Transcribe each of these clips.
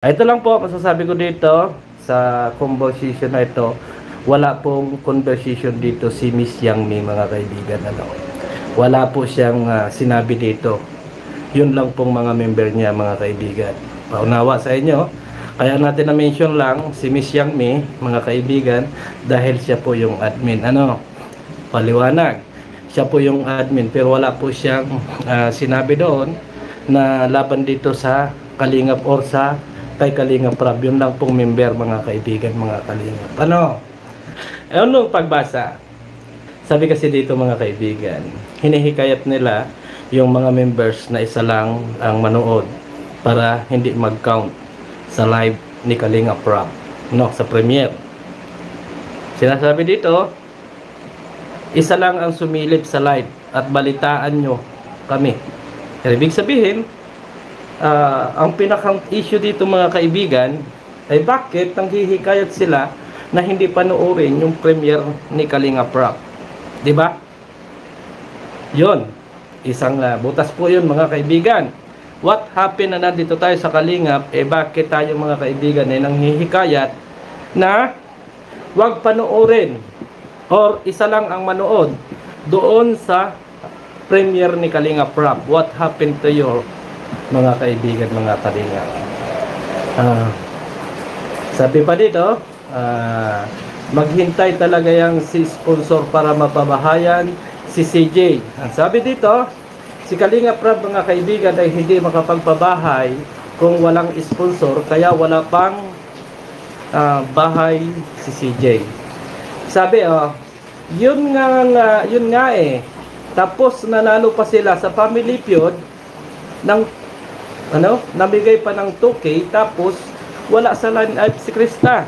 Ito lang po masasabi ko dito sa conversation na ito. Wala pong conversation dito si Miss Yang Mi, mga kaibigan. Wala po siyang sinabi dito. Yun lang pong mga member niya, mga kaibigan. Paunawa sa inyo. Kaya natin na-mention lang si Miss Yang Mi, mga kaibigan, dahil siya po yung admin. Paliwanag. Siya po yung admin, pero wala po siyang sinabi doon na laban dito sa Kalingap or sa kay Kalingap Prab. Yun lang pong member, mga kaibigan, mga Kalingap. Nung pagbasa, sabi kasi dito, mga kaibigan, hinihikayat nila yung mga members na isa lang ang manood para hindi mag-count sa live ni Kalingap Prab, sa premiere. Sinasabi dito, isa lang ang sumilip sa live at balitaan nyo kami. Kaya ibig sabihin, ang pinakang issue dito, mga kaibigan, ay bakit nanghihikayat sila na hindi panoorin yung premiere ni Kalingap Prab. Diba? Yun. Isang butas po yun, mga kaibigan. What happened na nandito tayo sa Kalingap, bakit tayo, mga kaibigan, ay nanghihikayat na wag panoorin or isa lang ang manood doon sa premiere ni Kalingap Prab. What happened to your, mga kaibigan, mga Kalingap? Sabi pa dito, maghintay talaga yung si sponsor para mapabahayan si CJ. Ang sabi dito, si Kalingap Prab, mga kaibigan, ay hindi makapagpabahay kung walang sponsor, kaya wala pang bahay si CJ. Sabi, yun nga tapos nanalo pa sila sa Family Feud ng namigay pa ng 2K, tapos wala sa line-up si Krista.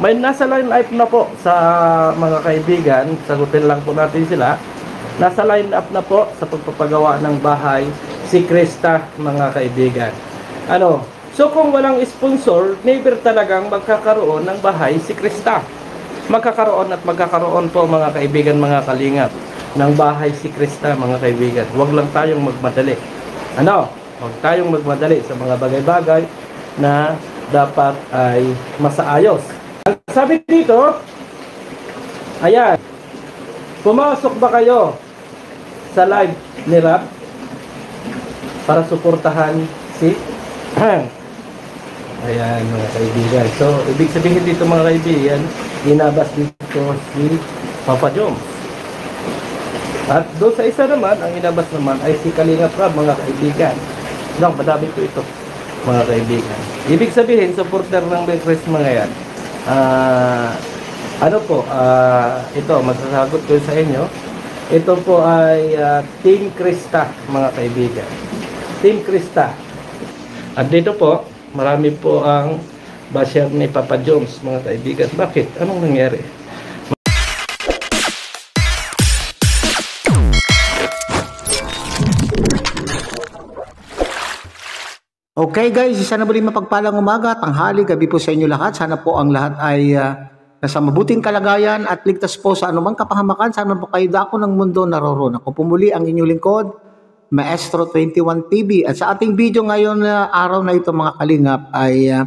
May nasa line-up na po sa, mga kaibigan, sagutin lang po natin sila. Nasa line-up na po sa pagpapagawa ng bahay si Krista, mga kaibigan. So kung walang sponsor, never talagang magkakaroon ng bahay si Krista. Magkakaroon po, mga kaibigan, mga Kalingap, ng bahay si Krista, mga kaibigan. Huwag lang tayong magmadali. Huwag tayong magmadali sa mga bagay-bagay na dapat ay masaayos. Ang sabi dito, ayan, pumasok ba kayo sa live ni Rab para suportahan si ayan, mga kaibigan. So, ibig sabihin dito, mga kaibigan, inabas dito si Papa Joms. At doon sa isa naman, ang inabas naman ay si Kalingap Prab, mga kaibigan. Madami ko ito, mga kaibigan. Ibig sabihin, supporter ng Becres, mga yan. Ito, magsasagot ko sa inyo. Ito po ay Team Krista, mga kaibigan. Team Krista. At dito po, marami po ang basher ni Papa Jones, mga kaibigan. Bakit? Anong nangyari? Okay guys, isa na muli mapagpalang umaga, tanghali, gabi po sa inyo lahat. Sana po ang lahat ay nasa mabuting kalagayan at ligtas po sa anumang kapahamakan. Sana po kayo dako ng mundo naroroon. Ako po muli ang inyong lingkod, Maestro 21 TV. At sa ating video ngayon araw na ito, mga Kalingap, ay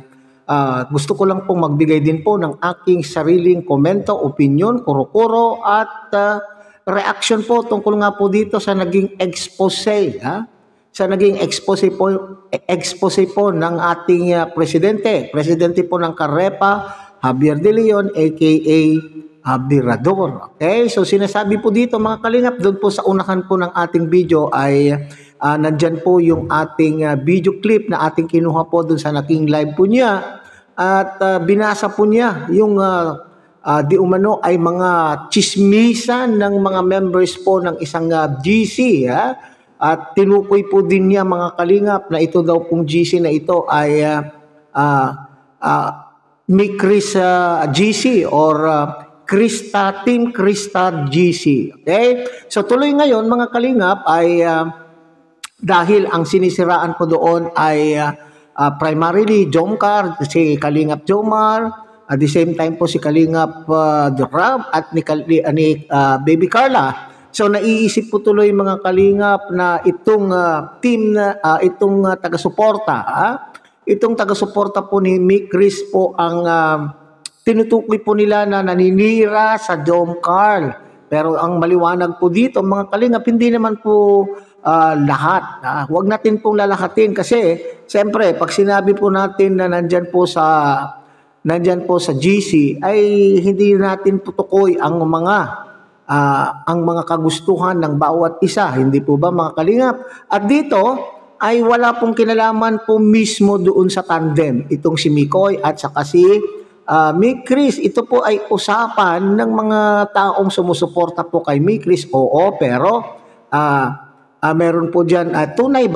gusto ko lang pong magbigay din po ng aking sariling komento, opinion, kuro-kuro at reaction po tungkol nga po dito sa naging expose, sa naging expose po ng ating presidente po ng Carepa, Javier De Leon, aka Abirador. Okay, so sinasabi po dito, mga Kalingap, doon po sa unahan po ng ating video ay nandyan po yung ating video clip na ating kinuha po doon sa naging live po niya at binasa po niya yung di umano ay mga chismisan ng mga members po ng isang GC, at tinukoy po din niya, mga Kalingap, na ito daw pong GC na ito ay Mikris GC or Team Krista GC. Okay? So tuloy ngayon, mga Kalingap, ay dahil ang sinisiraan po doon ay primarily Jomcar, si Kalingap Jomar, at the same time po si Kalingap Rab at ni Baby Carla. So naiisip po tuloy, mga Kalingap, na itong team na itong taga-suporta, itong taga-suporta po ni Mick Chris po ang tinutukoy po nila na naninira sa Jom Carl. Pero ang maliwanag po dito, mga kalingap, hindi naman po lahat. Huwag natin pong lalahatin kasi siyempre pag sinabi po natin na nandyan po sa GC ay hindi natin tutukoy ang mga kagustuhan ng bawat isa, hindi po ba mga kalingap? At dito ay wala pong kinalaman po mismo doon sa tandem itong si Mikoy at saka si Mick Chris. Ito po ay usapan ng mga taong sumusuporta po kay Mick Chris. Oo, pero meron po dyan, tunay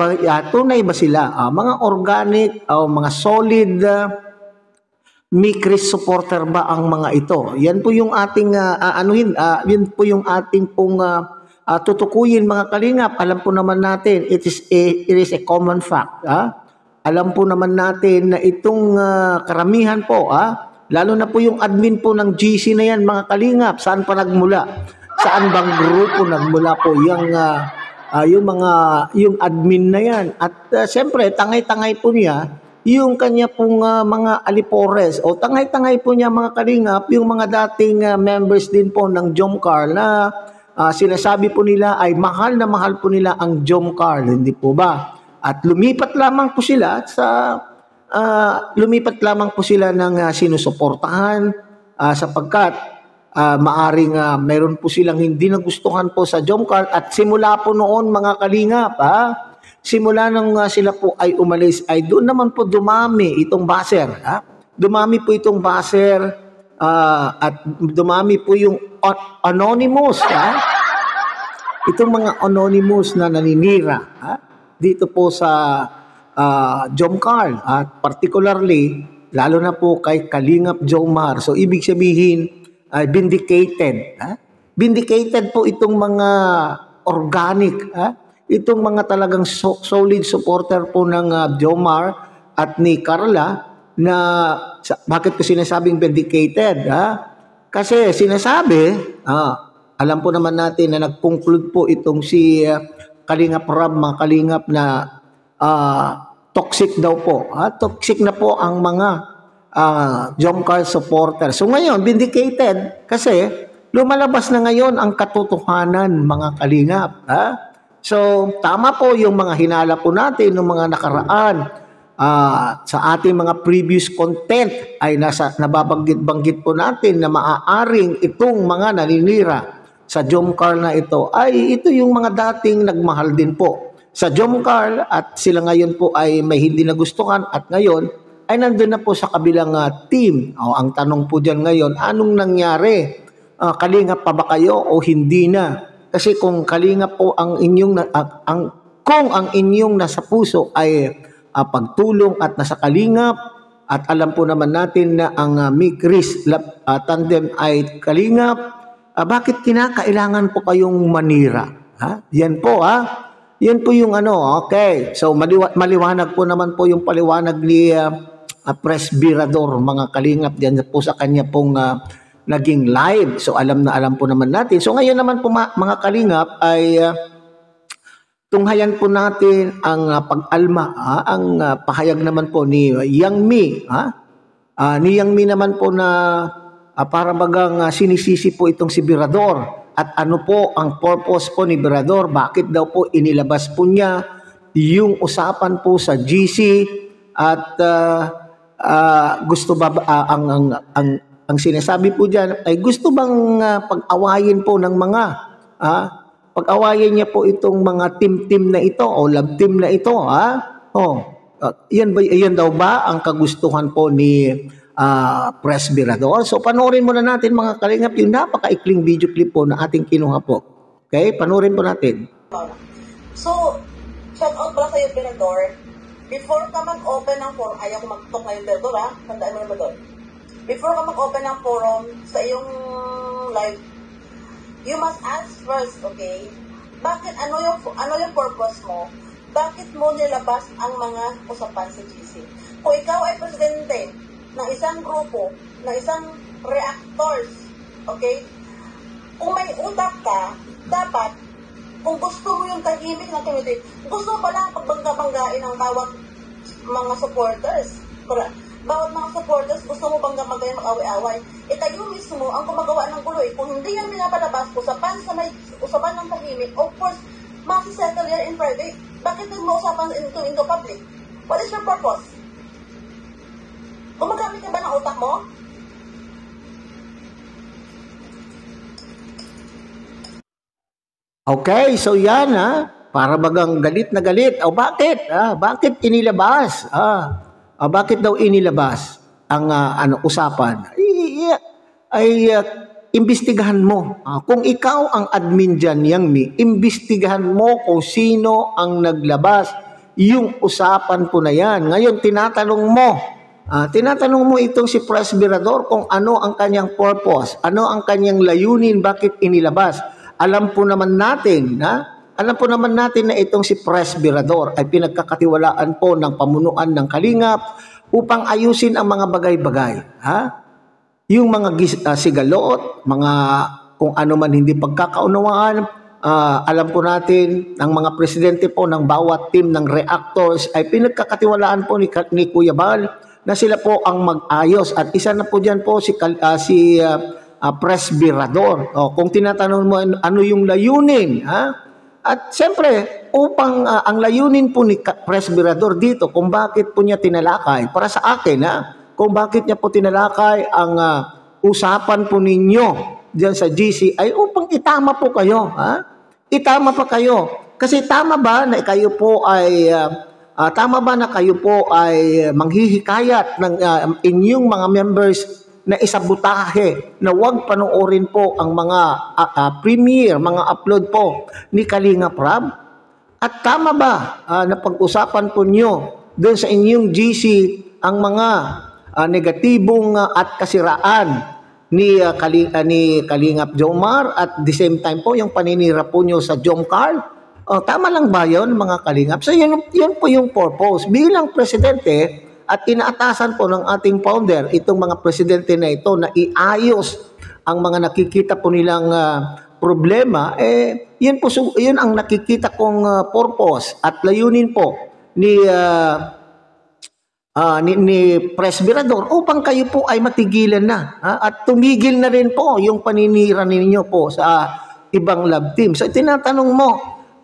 ba sila? Mga organic o mga solid Mick Chris supporter ba ang mga ito? Yan po yung ating yun po yung ating pong tutukuyin mga kalingap. Alam po naman natin, it is a common fact. Alam po naman natin na itong karamihan po, lalo na po yung admin po ng GC na yan mga kalingap, saan pa nagmula? Saan bang grupo nagmula po yung admin na yan? At siyempre, tangay-tangay po niya yung kanya pong mga alipores o tangay-tangay po niya mga kalingap, yung mga dating members din po ng Jom Carl na sinasabi po nila ay mahal na mahal po nila ang Jom Carl, hindi po ba? At lumipat lamang po sila ng sinusuportahan sapagkat maaring meron po silang hindi nagustuhan po sa Jom Carl at simula po noon mga kalingap, simula nang sila po ay umalis ay doon naman po dumami itong baser. Dumami po itong baser at dumami po yung anonymous. Itong mga anonymous na naninira dito po sa Jom Carl at particularly lalo na po kay Kalingap Jomar. So ibig sabihin ay vindicated. Vindicated po itong mga organic, itong mga talagang solid supporter po ng Jomar at ni Carla na bakit ko sinasabing vindicated? Kasi sinasabi, alam po naman natin na nag-conclude po itong si Kalingap Rab, mga Kalingap na toxic daw po. Toxic na po ang mga Jom Carl supporter. So ngayon, vindicated kasi lumalabas na ngayon ang katotohanan mga Kalingap. So, tama po yung mga hinala po natin ng mga nakaraan sa ating mga previous content ay nababanggit-banggit po natin na maaaring itong mga naninira sa Jom Carl na ito ay ito yung mga dating nagmahal din po sa Jom Carl at sila ngayon po ay may hindi nagustuhan at ngayon ay nandun na po sa kabilang team. Ang tanong po dyan ngayon, anong nangyari? Kalingap pa ba kayo o hindi na? Kasi kung kalingap po ang inyong kung ang inyong nasa puso ay pagtulong at nasa kalingap at alam po naman natin na ang Mick Chris tandem ay kalingap, bakit kinakailangan po kayong manira? Yan po Yan po yung okay. So maliwanag po naman po yung paliwanag ni Presbyrador mga kalingap diyan po sa kanya pong naging live. So alam po naman natin. So ngayon naman po mga kalingap ay tunghayan po natin ang pag-alma, ang pahayag naman po ni Yang Mi. Ni Yang Mi naman po na para bagang sinisisi po itong si Birador. At ano po ang purpose po ni Birador? Bakit daw po inilabas po niya yung usapan po sa GC at gusto ba ang sinasabi po diyan ay gusto bang pag-awayin po ng mga pag-awayin niya po itong mga team na ito o love team na ito yan daw ba ang kagustuhan po ni Presbyrador? So panoorin muna natin mga kalingap yung napaka-ikling video clip po na ating kinuha po. Okay, panoorin po natin. So shout out pala sa'yo Birador. Before ka mag-open ng forum, ayaw ko mag-talk na yung Birador tandaan mo naman doon. Before ka mag-open ng forum sa iyong live, you must ask first, okay? Bakit, ano yung purpose mo? Bakit mo nilabas ang mga usapan sa GC? Kung ikaw ay presidente ng isang grupo, ng isang reactors, okay? Kung may utak ka, dapat, kung gusto mo yung tahimik ng community, gusto mo pala pagbangga-banggain ng bawat mga supporters. Correct. Bawat mga supporters, gusto mo bang mag-away-away? Kayo mismo ang gumagawa ng gulo. Kung hindi yan pinapalabas, usapan ng tahimik, of course, masisettle yan in private. Bakit nag-mausapan into public? What is your purpose? Gumagamit ka ba ng utak mo? Okay, so yan para bagang galit na galit. O bakit? Bakit inilabas? Bakit daw inilabas ang usapan? Imbestigahan mo. Kung ikaw ang admin dyan, Yangmi, imbestigahan mo kung sino ang naglabas yung usapan po na yan. Ngayon, tinatanong mo itong si Presbyrador kung ano ang kanyang purpose, ano ang kanyang layunin, bakit inilabas. Alam po naman natin na itong si Presbyrador ay pinagkakatiwalaan po ng pamunuan ng Kalingap upang ayusin ang mga bagay-bagay. Yung mga sigalot, mga kung ano man hindi pagkakaunawaan, alam po natin, ang mga presidente po ng bawat team ng reactors ay pinagkakatiwalaan po ni Kuya Bal na sila po ang mag-ayos. At isa na po dyan po si Presbyrador. Kung tinatanong mo ano yung layunin, at siyempre, upang ang layunin po ni Presbyrador dito, kung bakit po niya tinalakay, para sa akin, kung bakit niya po tinalakay ang usapan po ninyo diyan sa GC, ay upang itama po kayo. Itama pa kayo. Kasi tama ba na kayo po ay manghihikayat ng inyong mga members na isabotahe na huwag panoorin po ang mga premiere, mga upload po ni Kalinga Prab? At tama ba na pag-usapan po nyo doon sa inyong GC ang mga negatibong at kasiraan ni Kalingap Jomar at the same time po yung paninira po nyo sa Jomcar? Tama lang ba yun, mga Kalingap? So yun po yung purpose. Bilang presidente, at inaatasan po ng ating founder, itong mga presidente na ito na iayos ang mga nakikita po nilang problema, yun ang nakikita kong purpose at layunin po ni Presbyrador upang kayo po ay matigilan na at tumigil na rin po yung paninira ninyo po sa ibang love team. So tinatanong mo,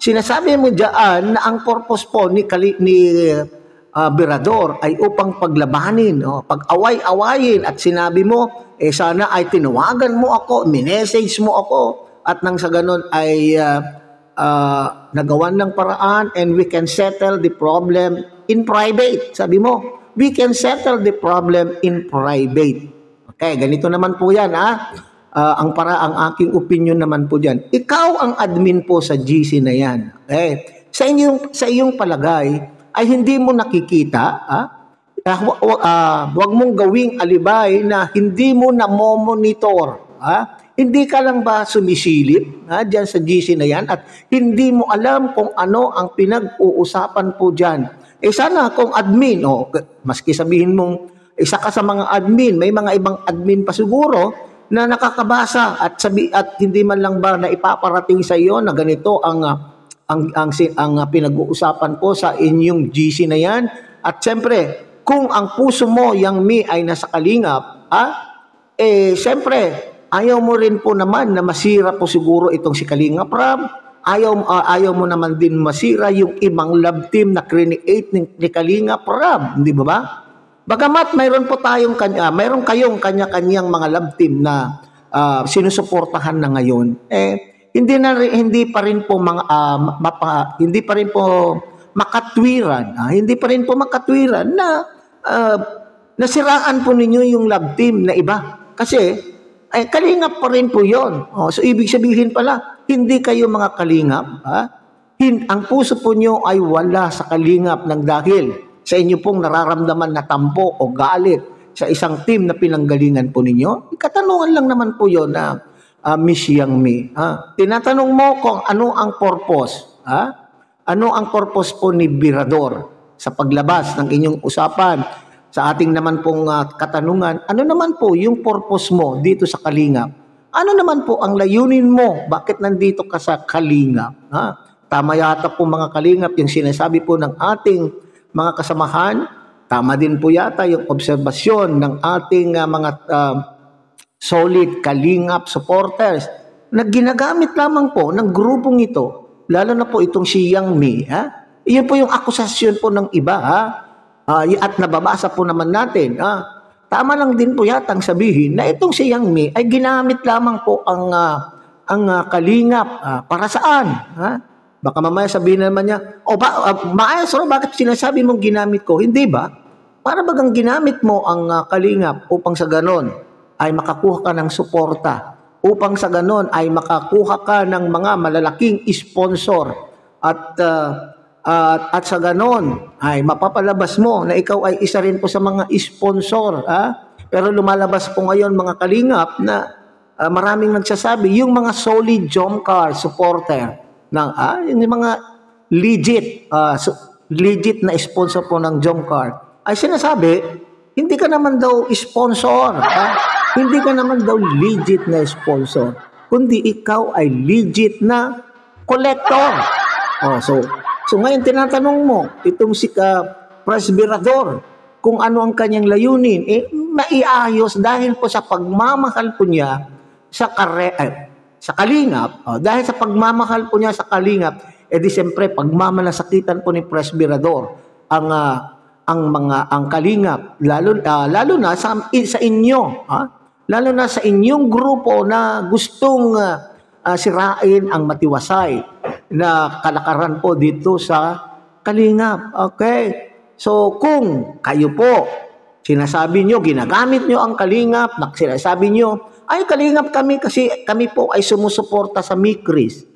sinasabi mo diyan na ang purpose po ni Birador ay upang paglabanin, pag-away-awayin, at sinabi mo, sana ay tinawagan mo ako, minessage mo ako, at nang sa ganun ay nagawan ng paraan and we can settle the problem in private. Sabi mo, we can settle the problem in private. Okay, ganito naman po yan, ang aking opinion naman po dyan. Ikaw ang admin po sa GC na yan. Okay? Sa iyong palagay, ay hindi mo nakikita, huwag mong gawing alibay na hindi mo na-monitor. Hindi ka lang ba sumisilip dyan sa GC na yan at hindi mo alam kung ano ang pinag-uusapan po dyan. Sana kung admin, maski sabihin mong isa ka sa mga admin, may mga ibang admin pa siguro na nakakabasa at hindi man lang ba na ipaparating sa iyo na ganito ang pinag-uusapan po sa inyong GC na yan. At siyempre, kung ang puso mo, Yangmi, ay nasa Kalingap, siyempre, ayaw mo rin po naman na masira po siguro itong si Kalingap Prab. Ayaw mo naman din masira yung ibang love team na create ni Kalingap Prab. Hindi ba ba? Bagamat mayroon kayong kanya-kanyang mga love team na sinusuportahan na ngayon, hindi pa rin po makatwiran na nasiraan po ninyo yung love team na iba. Kasi Kalingap pa rin po yun. So ibig sabihin pala, hindi kayo mga Kalingap. Ang puso po nyo ay wala sa Kalingap ng dahil sa inyo pong nararamdaman na tampo o galit sa isang team na pinanggalingan po ninyo. Katanungan lang naman po yun na Miss Yangmi. Tinatanong mo kung ano ang purpose. Ano ang purpose po ni Birador sa paglabas ng inyong usapan? Sa ating naman pong katanungan, ano naman po yung purpose mo dito sa Kalingap? Ano naman po ang layunin mo? Bakit nandito ka sa Kalingap? Tama yata po mga Kalingap yung sinasabi po ng ating mga kasamahan, tama din po yata yung obserbasyon ng ating mga solid Kalingap supporters na ginagamit lamang po ng grupong ito, lalo na po itong si Yang Mi. Iyon po yung akusasyon po ng iba. At nababasa po naman natin. Tama lang din po yatang sabihin na itong si Yang Mi ay ginamit lamang po ang Kalingap para saan? Baka mamaya sabihin naman niya, maestro, bakit sinasabi mong ginamit ko? Hindi ba? Para bagang ginamit mo ang Kalingap upang sa ganon ay makakuha ka ng suporta, upang sa ganon ay makakuha ka ng mga malalaking sponsor at sa ganon ay mapapalabas mo na ikaw ay isa rin po sa mga sponsor. Pero lumalabas po ngayon mga Kalingap na maraming nagsasabi, yung mga solid Jomcar supporter, yung mga legit na sponsor po ng Jomcar, ay sinasabi, hindi ka naman daw sponsor. Hindi ka naman daw legit na sponsor, kundi ikaw ay legit na collector. So ngayon tinatanong mo, itong si Presbyrador, kung ano ang kanyang layunin, maiayos dahil po sa pagmamahal po niya sa Kalingap. Dahil sa pagmamahal po niya sa Kalingap, di siyempre pagmamalasakitan po ni Presbyrador ang Kalingap, lalo na sa inyo, lalo na sa inyong grupo na gustong sirain ang matiwasay na kalakaran po dito sa Kalingap. Okay? So kung kayo po, sinasabi nyo, ginagamit nyo ang Kalingap, sinasabi nyo, ay Kalingap kami kasi kami po ay sumusuporta sa Mikris.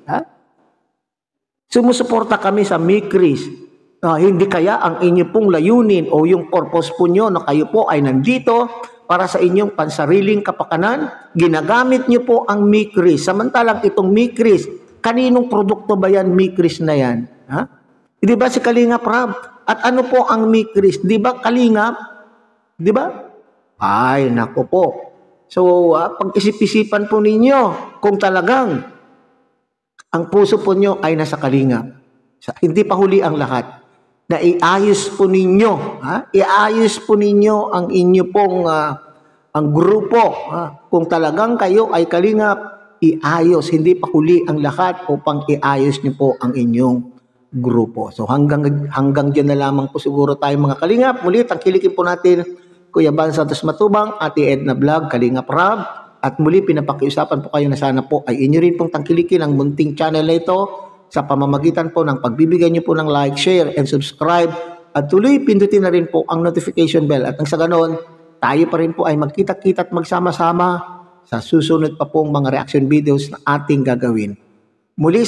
Sumusuporta kami sa Mikris. Hindi kaya ang inyo pong layunin o yung purpose po nyo na kayo po ay nandito para sa inyong pansariling kapakanan, ginagamit nyo po ang Mikris. Samantalang itong Mikris, kaninong produkto ba yan, Mikris na yan? Di ba si Kalingap Rab? At ano po ang Mikris? Di ba Kalingap? Di ba? Ay, nako po. So, pag-isip-isipan po ninyo kung talagang ang puso po nyo ay nasa Kalingap. Hindi pa huli ang lahat. Na iayos po ninyo, iayos po ninyo ang inyo pong ang grupo. Kung talagang kayo ay Kalingap, iayos. Hindi pa huli ang lahat upang iayos nyo po ang inyong grupo. So hanggang dyan na lamang po siguro tayo mga Kalingap. Muli, tangkilikin po natin Kuya Van Santos Matubang, Ate Edna Vlog, Kalingap Rab. At muli, pinapakiusapan po kayo na sana po ay inyo rin pong tangkilikin ang munting channel na ito sa pamamagitan po ng pagbibigay niyo po ng like, share, and subscribe. At tuloy, pindutin na rin po ang notification bell. At nang sa ganon, tayo pa rin po ay magkita-kita at magsama-sama sa susunod pa pong mga reaction videos na ating gagawin. Muli,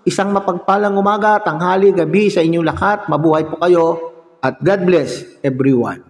isang mapagpalang umaga, tanghali, gabi sa inyong lahat. Mabuhay po kayo at God bless everyone.